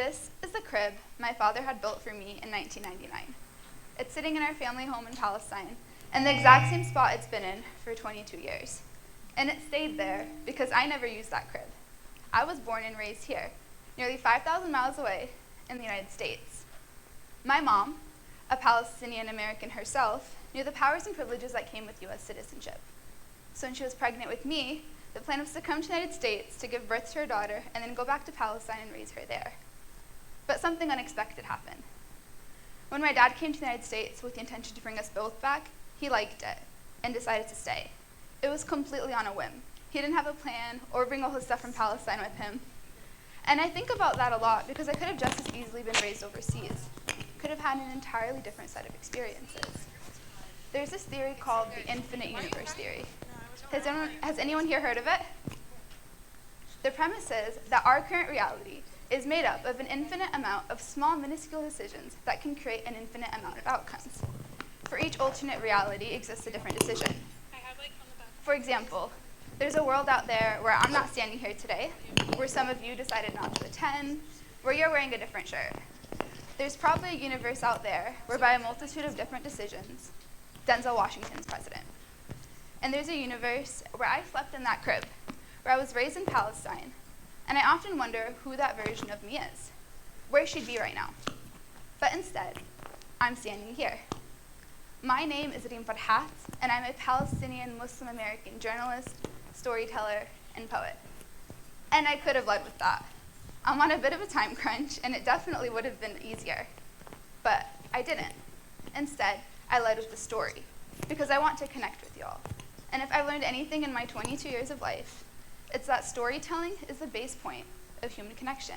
This is the crib my father had built for me in 1999. It's sitting in our family home in Palestine, and the exact same spot it's been in for 22 years. And it stayed there because I never used that crib. I was born and raised here, nearly 5,000 miles away in the United States. My mom, a Palestinian American herself, knew the powers and privileges that came with US citizenship. So when she was pregnant with me, the plan was to come to the United States to give birth to her daughter and then go back to Palestine and raise her there. But something unexpected happened. When my dad came to the United States with the intention to bring us both back, he liked it and decided to stay. It was completely on a whim. He didn't have a plan or bring all his stuff from Palestine with him. And I think about that a lot because I could have just as easily been raised overseas. Could have had an entirely different set of experiences. There's this theory called the infinite universe theory. Has anyone here heard of it? The premise is that our current reality is made up of an infinite amount of small, minuscule decisions that can create an infinite amount of outcomes. For each alternate reality exists a different decision. For example, there's a world out there where I'm not standing here today, where some of you decided not to attend, where you're wearing a different shirt. There's probably a universe out there where by a multitude of different decisions, Denzel Washington's president. And there's a universe where I slept in that crib, where I was raised in Palestine, and I often wonder who that version of me is, where she'd be right now. But instead, I'm standing here. My name is Reem Farhat, and I'm a Palestinian Muslim American journalist, storyteller, and poet. And I could have led with that. I'm on a bit of a time crunch, and it definitely would have been easier. But I didn't. Instead, I led with the story, because I want to connect with y'all. And if I've learned anything in my 22 years of life, it's that storytelling is the base point of human connection.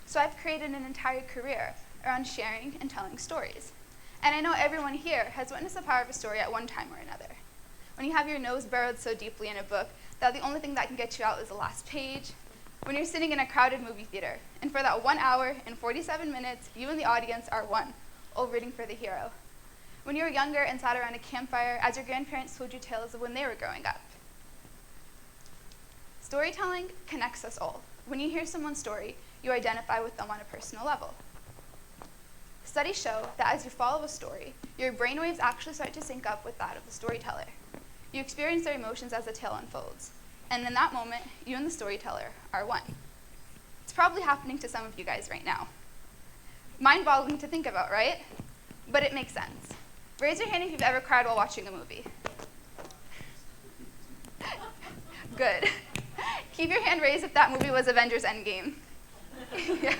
So I've created an entire career around sharing and telling stories. And I know everyone here has witnessed the power of a story at one time or another. When you have your nose burrowed so deeply in a book that the only thing that can get you out is the last page. When you're sitting in a crowded movie theater, and for that 1 hour and 47 minutes, you and the audience are one, all rooting for the hero. When you were younger and sat around a campfire as your grandparents told you tales of when they were growing up. Storytelling connects us all. When you hear someone's story, you identify with them on a personal level. Studies show that as you follow a story, your brainwaves actually start to sync up with that of the storyteller. You experience their emotions as the tale unfolds, and in that moment, you and the storyteller are one. It's probably happening to some of you guys right now. Mind-boggling to think about, right? But it makes sense. Raise your hand if you've ever cried while watching a movie. Good. Keep your hand raised if that movie was Avengers Endgame. Yeah.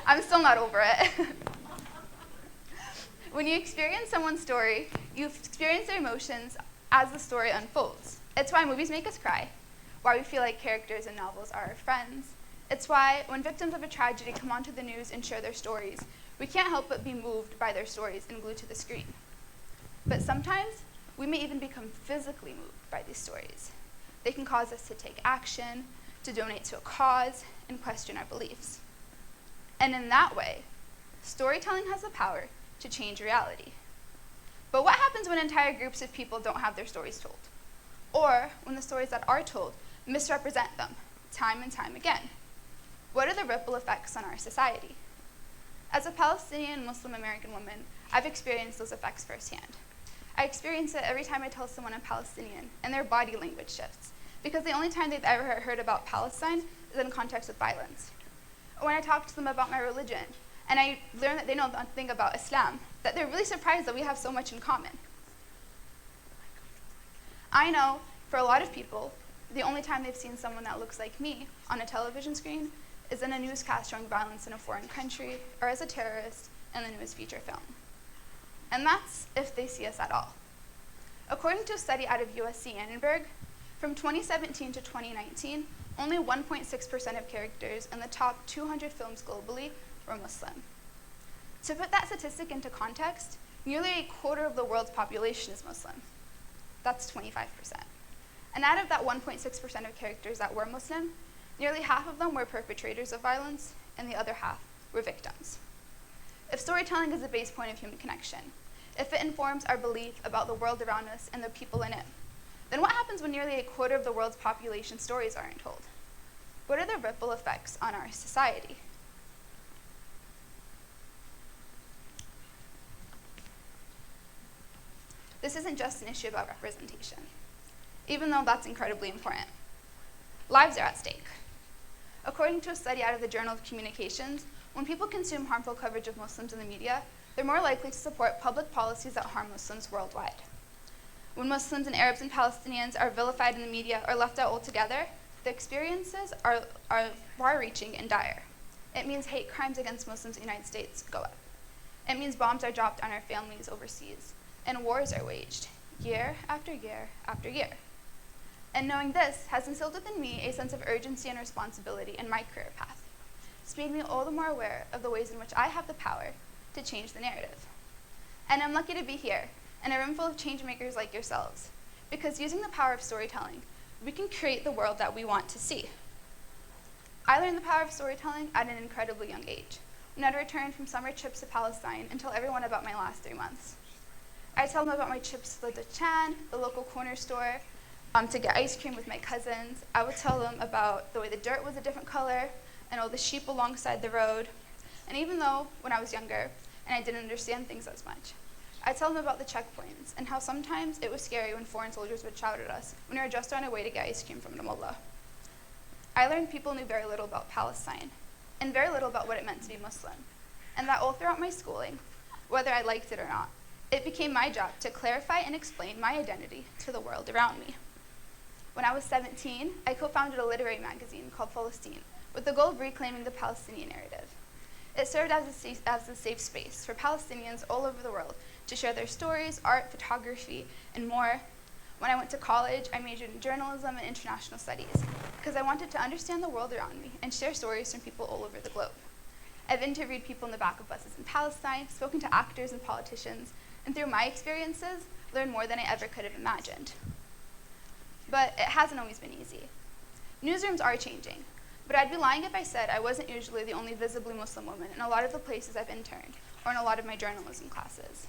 I'm still not over it. When you experience someone's story, you experience their emotions as the story unfolds. It's why movies make us cry, why we feel like characters in novels are our friends. It's why when victims of a tragedy come onto the news and share their stories, we can't help but be moved by their stories and glued to the screen. But sometimes, we may even become physically moved by these stories. They can cause us to take action, to donate to a cause, and question our beliefs. And in that way, storytelling has the power to change reality. But what happens when entire groups of people don't have their stories told? Or when the stories that are told misrepresent them, time and time again? What are the ripple effects on our society? As a Palestinian Muslim American woman, I've experienced those effects firsthand. I experience it every time I tell someone I'm Palestinian, and their body language shifts, because the only time they've ever heard about Palestine is in context with violence. Or when I talk to them about my religion, and I learn that they know nothing about Islam, that they're really surprised that we have so much in common. I know, for a lot of people, the only time they've seen someone that looks like me on a television screen is in a newscast showing violence in a foreign country, or as a terrorist in the newest feature film. And that's if they see us at all. According to a study out of USC Annenberg, from 2017 to 2019, only 1.6% of characters in the top 200 films globally were Muslim. To put that statistic into context, nearly a quarter of the world's population is Muslim. That's 25%. And out of that 1.6% of characters that were Muslim, nearly half of them were perpetrators of violence, and the other half were victims. If storytelling is the base point of human connection, if it informs our belief about the world around us and the people in it, then what happens when nearly a quarter of the world's population stories aren't told? What are the ripple effects on our society? this isn't just an issue about representation, even though that's incredibly important. Lives are at stake. According to a study out of the Journal of Communications, when people consume harmful coverage of Muslims in the media, they're more likely to support public policies that harm Muslims worldwide. When Muslims and Arabs and Palestinians are vilified in the media or left out altogether, the experiences are far-reaching and dire. It means hate crimes against Muslims in the United States go up. It means bombs are dropped on our families overseas, and wars are waged year after year after year. And knowing this has instilled within me a sense of urgency and responsibility in my career path. It's made me all the more aware of the ways in which I have the power to change the narrative. And I'm lucky to be here in a room full of change makers like yourselves, because using the power of storytelling, we can create the world that we want to see. I learned the power of storytelling at an incredibly young age, when I'd returned from summer trips to Palestine and tell everyone about my last 3 months. I'd tell them about my trips to the Chan, the local corner store, to get ice cream with my cousins. I would tell them about the way the dirt was a different color and all the sheep alongside the road. And even though when I was younger and I didn't understand things as much, I'd tell them about the checkpoints and how sometimes it was scary when foreign soldiers would shout at us when we were just on our way to get ice cream from the mullah. I learned people knew very little about Palestine and very little about what it meant to be Muslim, and that all throughout my schooling, whether I liked it or not, it became my job to clarify and explain my identity to the world around me. When I was 17, I co-founded a literary magazine called Palestine with the goal of reclaiming the Palestinian narrative. It served as a safe space for Palestinians all over the world to share their stories, art, photography, and more. When I went to college, I majored in journalism and international studies because I wanted to understand the world around me and share stories from people all over the globe. I've interviewed people in the back of buses in Palestine, spoken to actors and politicians, and through my experiences, learned more than I ever could have imagined. But it hasn't always been easy. Newsrooms are changing, but I'd be lying if I said I wasn't usually the only visibly Muslim woman in a lot of the places I've interned or in a lot of my journalism classes.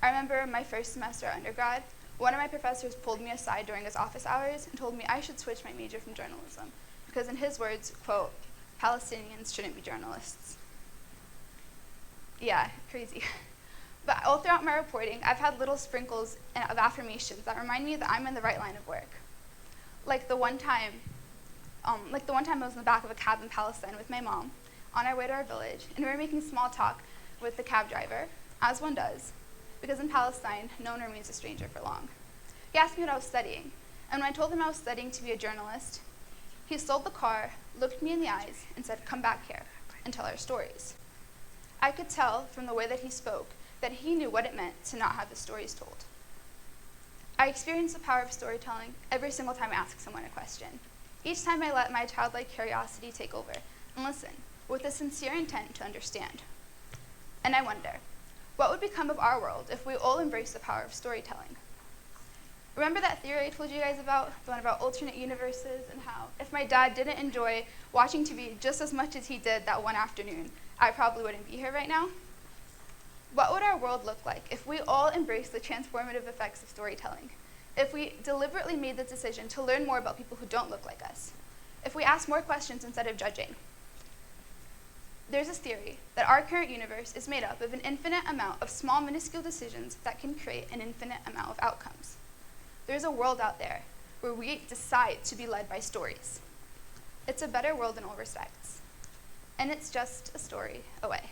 I remember my first semester at undergrad, one of my professors pulled me aside during his office hours and told me I should switch my major from journalism because in his words, quote, Palestinians shouldn't be journalists. Yeah, crazy. But all throughout my reporting, I've had little sprinkles of affirmations that remind me that I'm in the right line of work. Like the one time I was in the back of a cab in Palestine with my mom on our way to our village, and we were making small talk with the cab driver, as one does, because in Palestine, no one remains a stranger for long. He asked me what I was studying, and when I told him I was studying to be a journalist, he sold the car, looked me in the eyes, and said, "Come back here and tell our stories." I could tell from the way that he spoke that he knew what it meant to not have his stories told. I experience the power of storytelling every single time I ask someone a question. Each time I let my childlike curiosity take over and listen with a sincere intent to understand. And I wonder, what would become of our world if we all embraced the power of storytelling? Remember that theory I told you guys about, the one about alternate universes and how if my dad didn't enjoy watching TV just as much as he did that one afternoon, I probably wouldn't be here right now? What would our world look like if we all embraced the transformative effects of storytelling? If we deliberately made the decision to learn more about people who don't look like us? If we asked more questions instead of judging? There's this theory that our current universe is made up of an infinite amount of small, minuscule decisions that can create an infinite amount of outcomes. There's a world out there where we decide to be led by stories. It's a better world in all respects, and it's just a story away.